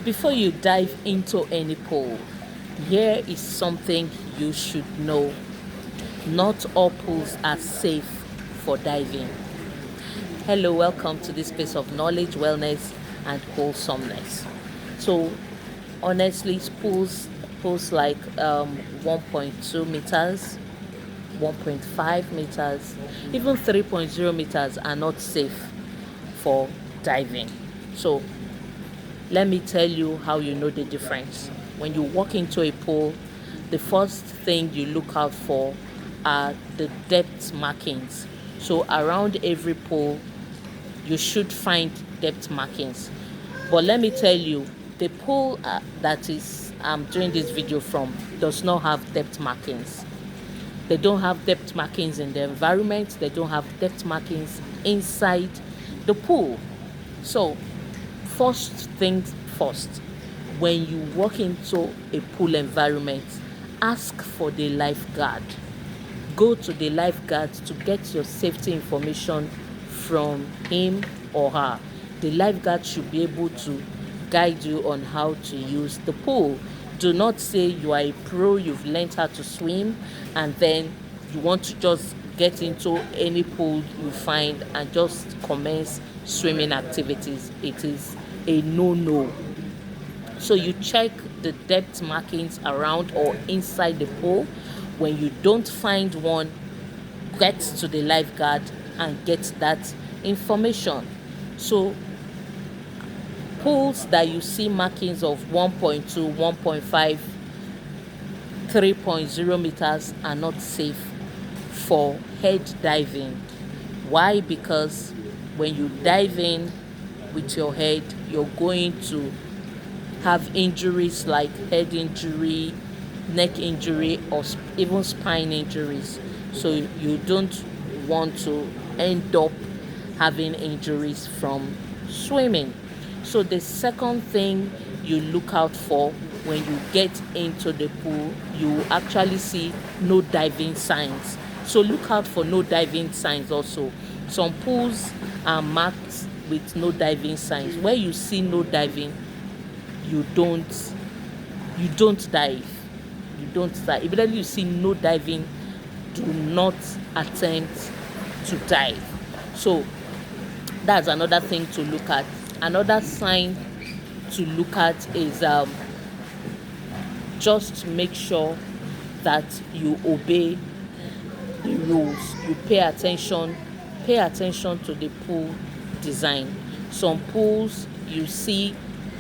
Before you dive into any pool, here is something you should know. Not all pools are safe for diving. Hello, welcome to this space of knowledge, wellness, and wholesomeness. So, honestly, pools like 1.2 meters, 1.5 meters, even 3.0 meters are not safe for diving. So, let me tell you how you know the difference. When you walk into a pool, the first thing you look out for are the depth markings. So around every pool, you should find depth markings. But let me tell you, the pool that is I'm doing this video from does not have depth markings. They don't have depth markings in the environment. They don't have depth markings inside the pool. So first things first, when you walk into a pool environment, ask for the lifeguard. Go to the lifeguard to get your safety information from him or her. The lifeguard should be able to guide you on how to use the pool. Do not say you are a pro, you've learned how to swim, and then you want to just get into any pool you find and just commence swimming activities. It is a no-no. So you check the depth markings around or inside the pool. When you don't find one, get to the lifeguard and get that information. So pools that you see markings of 1.2, 1.5, 3.0 meters are not safe for head diving. Why? Because when you dive in with your head, you're going to have injuries like head injury, neck injury, or even spine injuries. So you don't want to end up having injuries from swimming. So the second thing you look out for when you get into the pool, you actually see no diving signs. So look out for no diving signs also. Some pools are marked with no diving signs. Where you see no diving, you don't dive. You don't dive. Immediately you see no diving, do not attempt to dive. So that's another thing to look at. Another sign to look at is just make sure that you obey the rules. You pay attention to the pool design. Some pools you see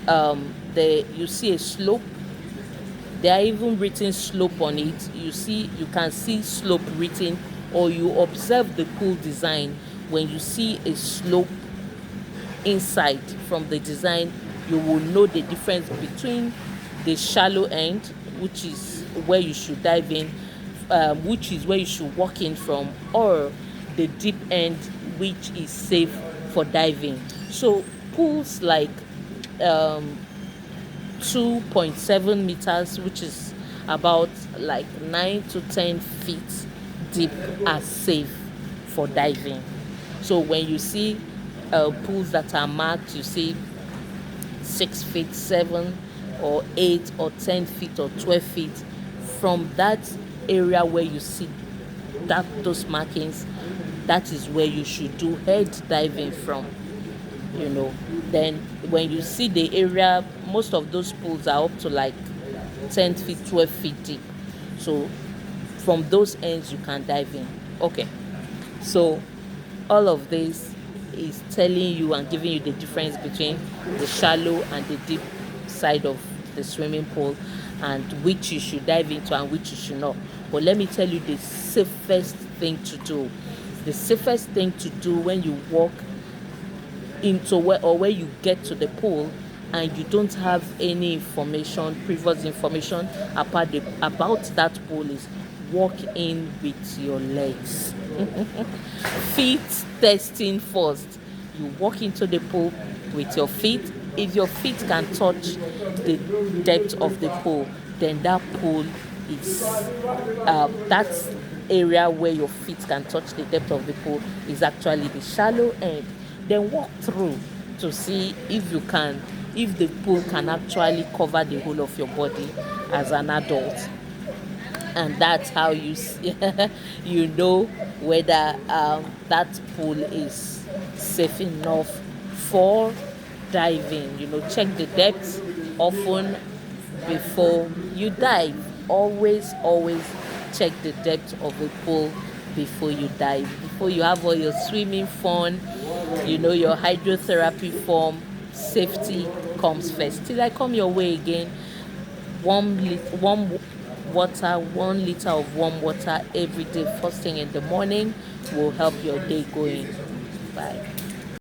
you see a slope. There are even written slope on it. You can see slope written, or you observe the pool design. When you see a slope inside from the design, you will know the difference between the shallow end, which is where you should dive in, which is where you should walk in from, or the deep end, which is safe for diving. So pools like 2.7 meters, which is about like 9 to 10 feet deep, are safe for diving. So when you see pools that are marked, you see 6 feet, 7 or 8 or 10 feet or 12 feet, from that area where you see those markings, that is where you should do head diving from. Then when you see the area, most of those pools are up to like 10 feet, 12 feet deep. So from those ends you can dive in. Okay, so all of this is telling you and giving you the difference between the shallow and the deep side of the swimming pool, and which you should dive into and which you should not. But let me tell you the safest thing to do. The safest thing to do when you walk into where you get to the pool and you don't have any previous information about that pool, is walk in with your legs. Feet testing first. You walk into the pool with your feet. If your feet can touch the depth of the pool, then that pool is that area where your feet can touch the depth of the pool is actually the shallow end. Then walk through to see if you can if the pool can actually cover the whole of your body as an adult. And that's how you know whether that pool is safe enough for diving. Check the depth often before you dive. Always check the depth of a pool before you dive, before you have all your swimming fun, your hydrotherapy form. Safety comes first. Till I come your way again, warm water, 1 liter of warm water every day, first thing in the morning, will help your day going. Bye.